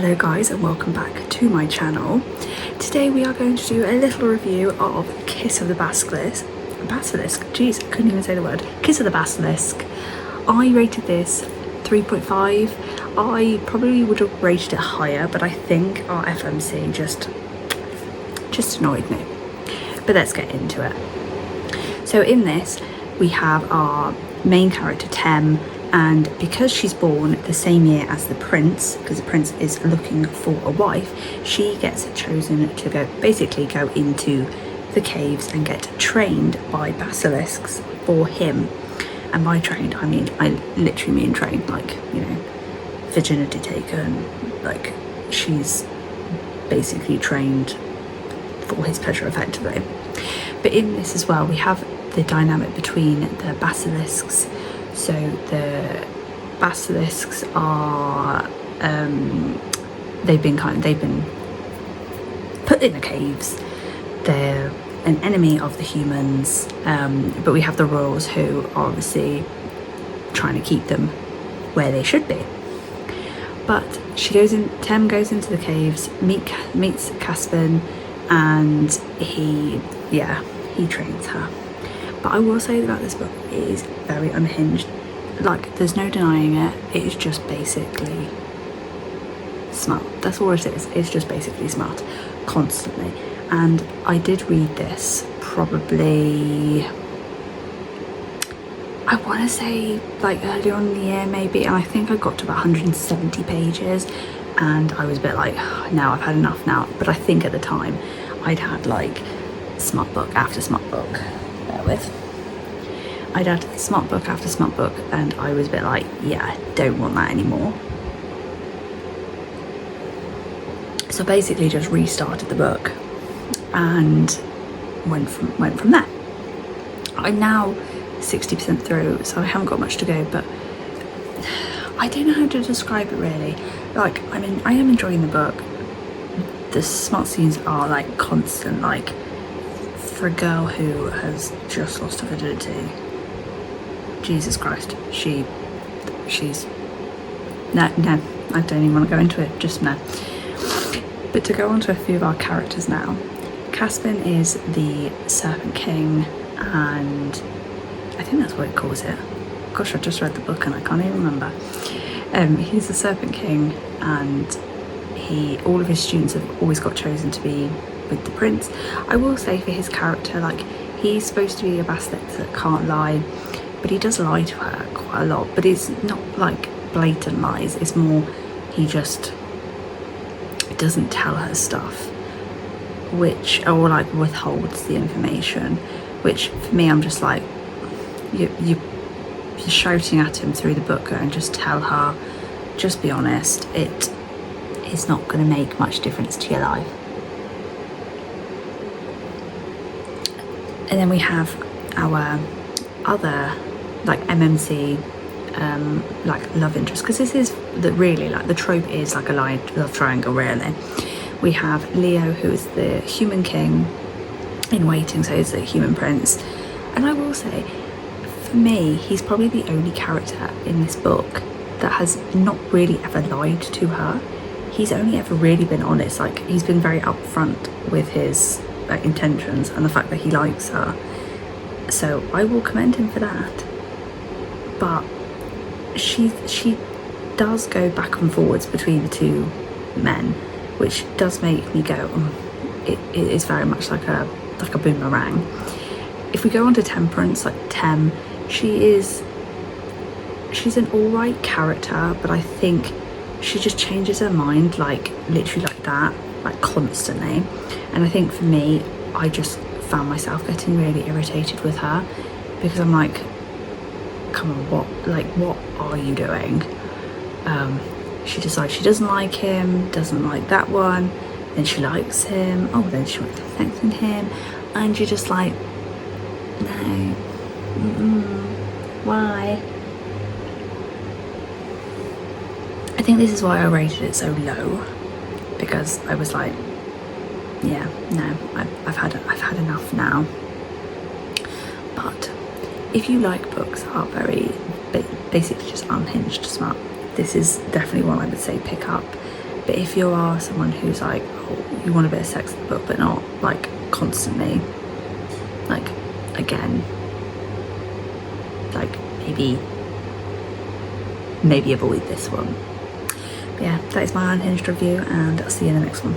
Hello guys and welcome back to my channel. Today we are going to do a little review of Kiss of the Basilisk. Jeez, I couldn't even say the word. Kiss of the Basilisk. I rated this 3.5. I probably would have rated it higher, but I think our FMC just annoyed me. But let's get into it. So in this we have our main character Tem, and because she's born the same year as the prince, because the prince is looking for a wife, she gets chosen to go into the caves and get trained by basilisks for him. And by trained I literally mean trained, like, you know, virginity taken, like she's basically trained for his pleasure effectively. But in this as well we have the dynamic between the basilisks. So the basilisks are they've been put in the caves. They're an enemy of the humans, but we have the royals who are obviously trying to keep them where they should be. But Tem goes into the caves, meets Caspian, and he trains her. But I will say about this book, it is very unhinged. Like, there's no denying it. It is just basically smart. That's all it is. It's just basically smart, constantly. And I did read this probably, I want to say like earlier on in the year maybe, and I think I got to about 170 pages and I was a bit like, no, I've had enough now. But I think at the time I'd had like smart book after smart book. I'd had smart book after smart book and I was a bit like, yeah, I don't want that anymore. So basically just restarted the book and went from there. I'm now 60% through, so I haven't got much to go, but I don't know how to describe it really. Like, I mean, I am enjoying the book. The smart scenes are like constant, like for a girl who has just lost her virginity, Jesus Christ, she's no, I don't even want to go into it, just no. But to go on to a few of our characters now, Caspian is the Serpent King, and I think that's what it calls it. Gosh, I just read the book and I can't even remember. He's the Serpent King, and all of his students have always got chosen to be with the prince. I will say for his character, like, he's supposed to be a basilisk that can't lie, but he does lie to her quite a lot, but it's not like blatant lies. It's more he just doesn't tell her stuff, or like withholds the information, which for me, I'm just like, you're shouting at him through the book, and just tell her, just be honest, it is not going to make much difference to your life. And then we have our other like MMC like love interest, because this is really like the trope is like a love triangle really. We have Leo, who is the human king in waiting, so he's the human prince. And I will say, for me, he's probably the only character in this book that has not really ever lied to her. He's only ever really been honest. Like, he's been very upfront with his like intentions and the fact that he likes her, so I will commend him for that. But she does go back and forwards between the two men, which does make me go, it is very much like a boomerang. If we go on to Temperance, like Tem, she's an alright character, but I think she just changes her mind like literally like that, like constantly. And I think for me, I just found myself getting really irritated with her, because I'm like, come on, what are you doing? She decides she doesn't like him, doesn't like that one, then she likes him, oh, then she wants to affect him, and you're just like, no, why? I think this is why I rated it so low, because I was like, yeah, no, I've had enough now. But if you like books that are very basically just unhinged smart, this is definitely one I would say pick up, But if you are someone who's like, oh, you want a bit of sex in the book but not like constantly, like again, like maybe avoid this one. But yeah, that is my unhinged review, and I'll see you in the next one.